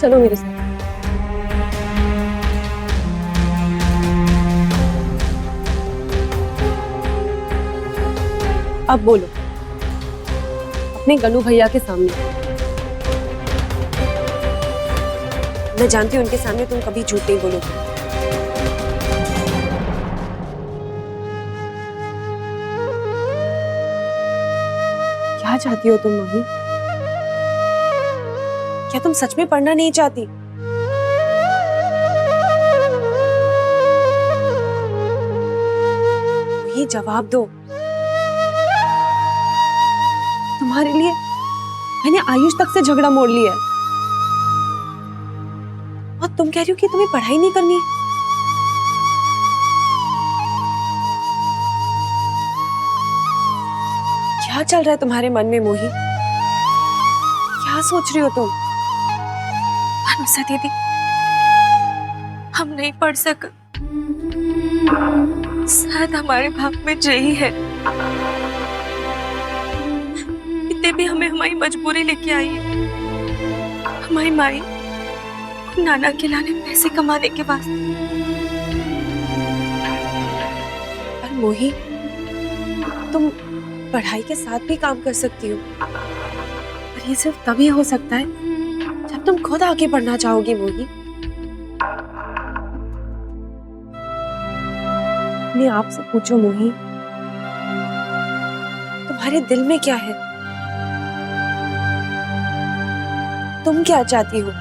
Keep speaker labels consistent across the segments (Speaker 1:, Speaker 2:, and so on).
Speaker 1: चलो मेरे साथ। अब बोलो अपने गनू भैया के सामने। मैं जानती हूँ उनके सामने तुम कभी झूठ नहीं बोलोगे। क्या चाहती हो तुम मोही? क्या तुम सच में पढ़ना नहीं चाहती? मोही जवाब दो। तुम्हारे लिए मैंने आयुष तक से झगड़ा मोड़ लिया है और तुम कह रही हो कि तुम्हें पढ़ाई नहीं करनी है। क्या चल रहा है तुम्हारे मन में मोही? क्या सोच रही हो तुम?
Speaker 2: अनुषा दीदी, हम नहीं पढ़ सके। शायद हमारे भाग में यही है। इतने भी हमें हमारी मजबूरी लेके आई है। हमारी माई नाना के लाने पैसे कमाने के वास्ते।
Speaker 1: पर मोही, तुम पढ़ाई के साथ भी काम कर सकती हो। पर ये सिर्फ तभी हो सकता है जब तुम खुद आगे बढ़ना चाहोगी मोही। अपने आप से पूछो मोही, तुम्हारे दिल में क्या है? तुम क्या चाहती हो?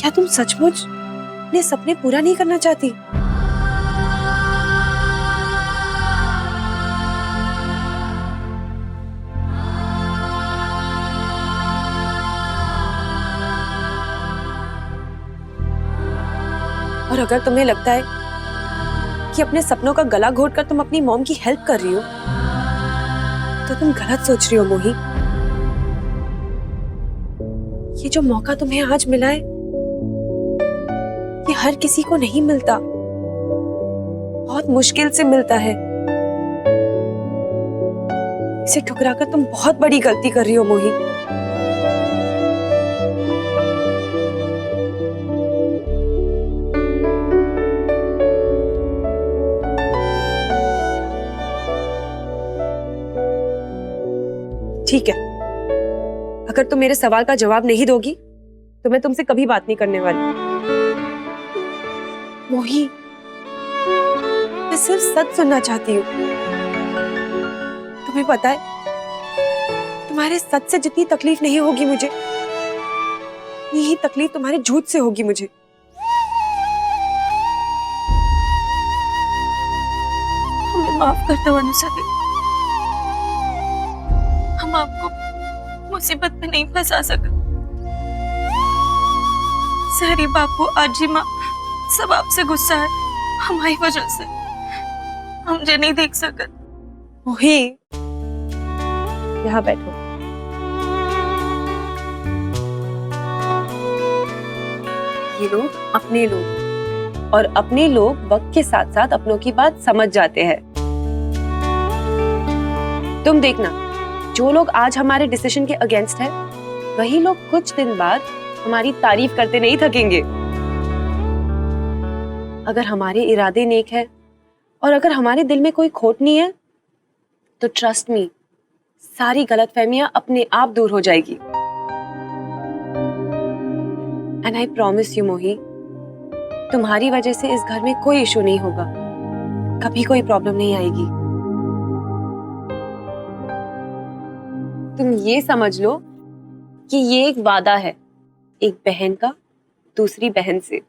Speaker 1: क्या तुम सचमुच अपने सपने पूरा नहीं करना चाहती? और अगर तुम्हें लगता है कि अपने सपनों का गला घोटकर तुम अपनी मॉम की हेल्प कर रही हो, तो तुम गलत सोच रही हो मोही। ये जो मौका तुम्हें आज मिला है, ये हर किसी को नहीं मिलता, बहुत मुश्किल से मिलता है। इसे ठुकराकर तुम बहुत बड़ी गलती कर रही हो मोही। ठीक है, अगर तुम मेरे सवाल का जवाब नहीं दोगी तो मैं तुमसे कभी बात नहीं करने वाली। मोही, मैं सिर्फ सच सुनना चाहती हूँ। तुम्हें पता है, तुम्हारे सच से जितनी तकलीफ नहीं होगी मुझे, यही तकलीफ तुम्हारे झूठ से होगी मुझे।
Speaker 2: हमें माफ कर दो अनुषा दीदी। हम आपको मुसीबत में नहीं फंसा सके। सहरी बापू, आजी माँ सब आपसे गुस्सा है हमारी वजह से। हम जे नहीं देख सके।
Speaker 1: मोही, यहाँ बैठो। ये लोग अपने लोग, और अपने लोग वक्त के साथ साथ अपनों की बात समझ जाते हैं। तुम देखना, जो लोग आज हमारे डिसीजन के अगेंस्ट है, वही लोग कुछ दिन बाद हमारी तारीफ करते नहीं थकेंगे। अगर हमारे इरादे नेक है और अगर हमारे दिल में कोई खोट नहीं है, तो ट्रस्ट मी, सारी गलतफहमियां अपने आप दूर हो जाएगी। एंड आई प्रॉमिस यू मोही, तुम्हारी वजह से इस घर में कोई इशू नहीं होगा, कभी कोई प्रॉब्लम नहीं आएगी। तुम ये समझ लो कि ये एक वादा है, एक बहन का दूसरी बहन से।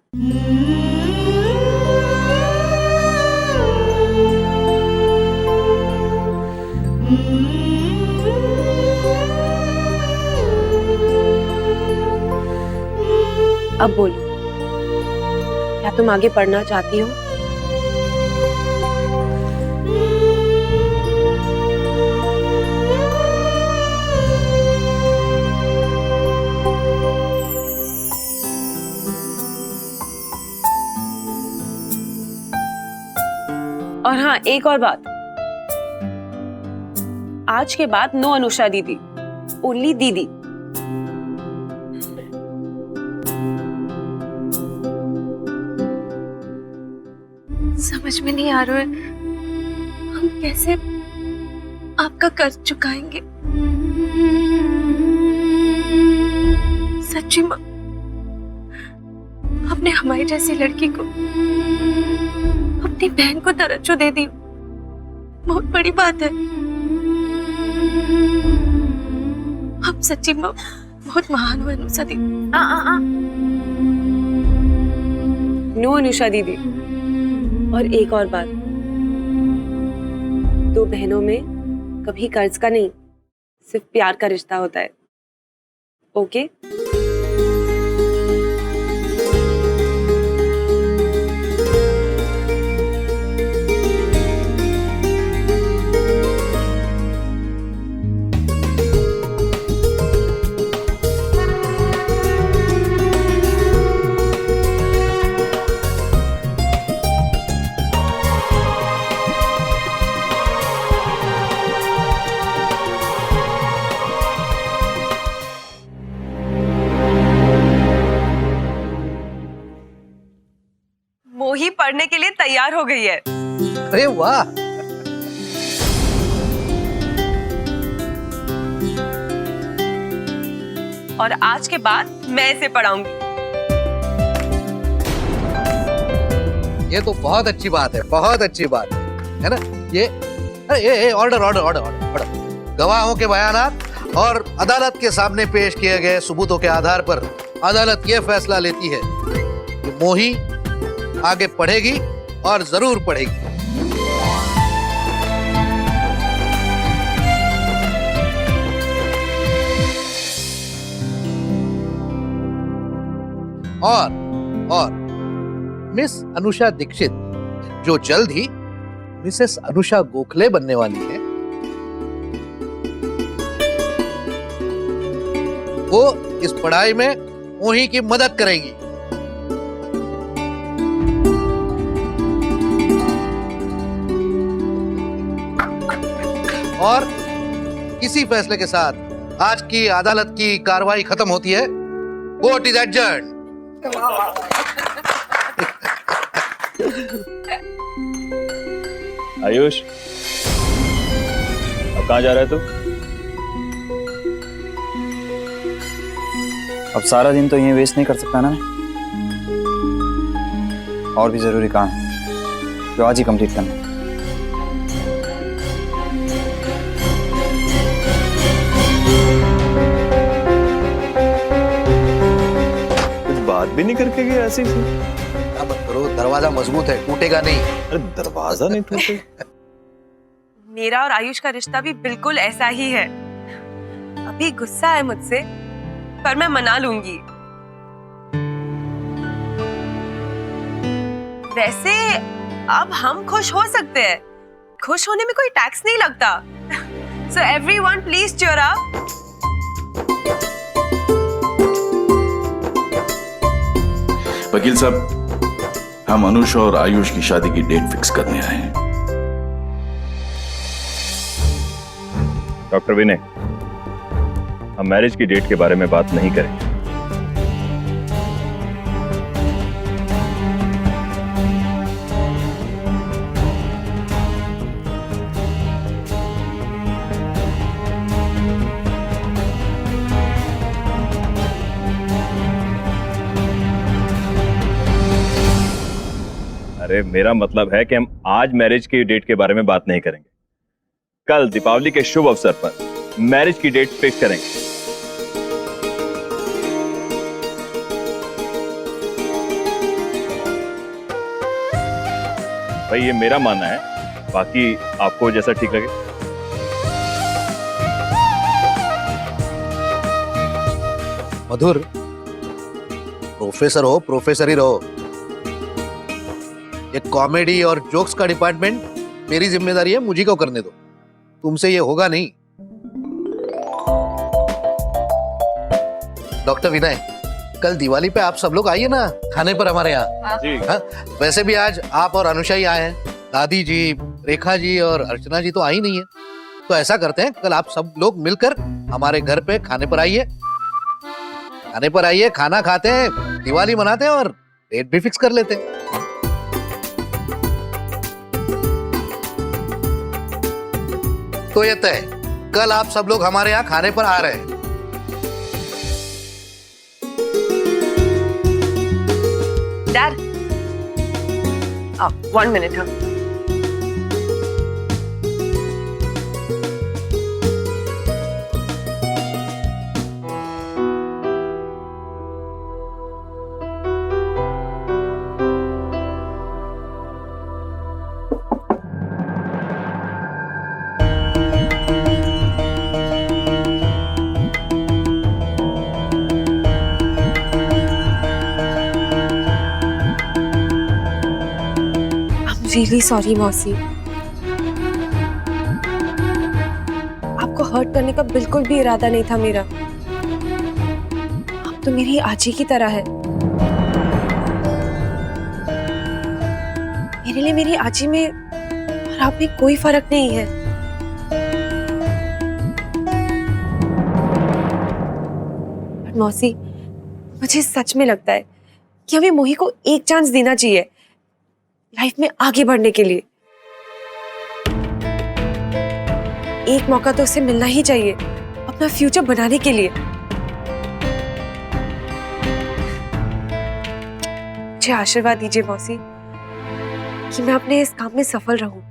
Speaker 1: अब बोलो, क्या तुम आगे पढ़ना चाहती हो? और हाँ, एक और बात, आज के बाद नो अनुषा दीदी, ओनली दीदी।
Speaker 2: समझ में नहीं आ रहा है हम कैसे आपका कर्ज चुकाएंगे। सच्ची माँ, आपने हमारी जैसी लड़की को अपनी बहन को तवज्जो दे दी, बहुत बड़ी बात है। आप सच्ची माँ बहुत महान हो अनुषा दीदी।
Speaker 1: नो अनुषा दीदी, और एक और बात, दो बहनों में कभी कर्ज का नहीं, सिर्फ प्यार का रिश्ता होता है। ओके? मोही पढ़ने के लिए तैयार हो गई है।
Speaker 3: अरे वाह,
Speaker 1: और आज के बाद मैं इसे पढ़ाऊंगी।
Speaker 3: ये तो बहुत अच्छी बात है, बहुत अच्छी बात है ना। ये ऑर्डर ऑर्डर ऑर्डर ऑर्डर। गवाहों के बयानात और अदालत के सामने पेश किए गए सबूतों के आधार पर अदालत ये फैसला लेती है कि मोही आगे पढ़ेगी और जरूर पढ़ेगी। और मिस अनुषा दीक्षित, जो जल्द ही मिसेस अनुषा गोखले बनने वाली है, वो इस पढ़ाई में मोही की मदद करेंगी। और इसी फैसले के साथ आज की अदालत की कार्रवाई खत्म होती है। Court is adjourned.
Speaker 4: आयुष, अब कहाँ जा रहा है तू?
Speaker 5: अब सारा दिन तो यहीं वेस्ट नहीं कर सकता ना मैं, और भी जरूरी काम है जो आज ही कंप्लीट करना है।
Speaker 4: बात भी नहीं करके गया ऐसे ही?
Speaker 3: अब करो, दरवाजा मजबूत है, टूटेगा नहीं।
Speaker 4: अरे दरवाजा नहीं टूटे।
Speaker 1: मेरा और आयुष का रिश्ता भी बिल्कुल ऐसा ही है। अभी गुस्सा है मुझसे, पर मैं मना लूंगी। वैसे अब हम खुश हो सकते हैं। खुश होने में कोई टैक्स नहीं लगता। So everyone please cheer up.
Speaker 6: वकील साहब, हम अनुष और आयुष की शादी की डेट फिक्स करने आए हैं।
Speaker 4: डॉक्टर विनय, हम मैरिज की डेट के बारे में बात नहीं करेंगे। अरे मेरा मतलब है कि हम आज मैरिज की डेट के बारे में बात नहीं करेंगे। कल दीपावली के शुभ अवसर पर मैरिज की डेट फिक्स करेंगे। भाई ये मेरा मानना है, बाकी आपको जैसा ठीक लगे।
Speaker 3: मधुर, प्रोफेसर हो, प्रोफेसर ही रहो। ये कॉमेडी और जोक्स का डिपार्टमेंट मेरी जिम्मेदारी है, मुझे को करने दो। तुमसे ये होगा नहीं। डॉक्टर विनय, कल दिवाली पे आप सब लोग आइए ना खाने पर हमारे यहाँ।
Speaker 4: जी।
Speaker 3: हाँ, वैसे भी आज आप और अनुषा ही आए हैं। दादी जी, रेखा जी और अर्चना जी तो आई नहीं है। तो ऐसा करते हैं, कल आप सब लोग मिलकर हमारे घर पे खाने पर आइए। खाने पर आइए, खाना खाते हैं, दिवाली मनाते हैं और डेट भी फिक्स कर लेते हैं। तो ये तय, कल आप सब लोग हमारे यहाँ खाने पर आ रहे हैं।
Speaker 1: Dad, 1 minute. हाँ, रियली सॉरी मौसी, आपको हर्ट करने का बिल्कुल भी इरादा नहीं था मेरा। आप तो मेरी आजी की तरह है। मेरे लिए मेरी आजी में और आप में कोई फर्क नहीं है। पर मौसी, मुझे सच में लगता है कि हमें मोही को एक चांस देना चाहिए लाइफ में आगे बढ़ने के लिए। एक मौका तो उसे मिलना ही चाहिए अपना फ्यूचर बनाने के लिए। मुझे आशीर्वाद दीजिए मौसी कि मैं अपने इस काम में सफल रहूं।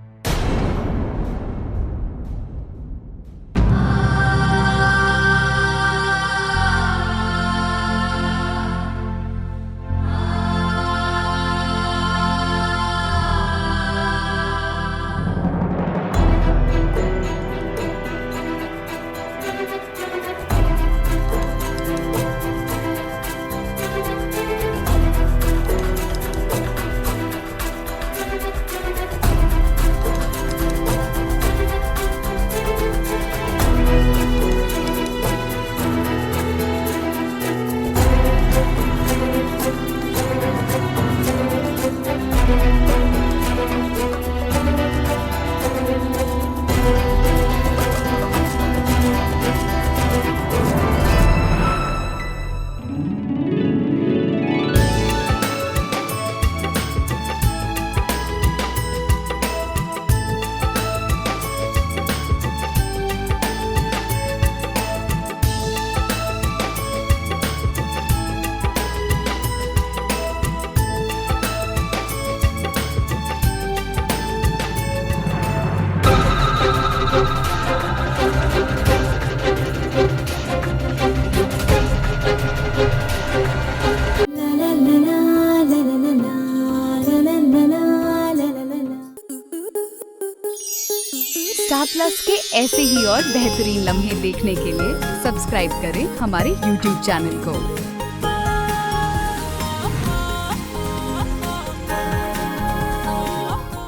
Speaker 7: स्टार प्लस के ऐसे ही और बेहतरीन लम्हे देखने के लिए सब्सक्राइब करें हमारे YouTube चैनल को।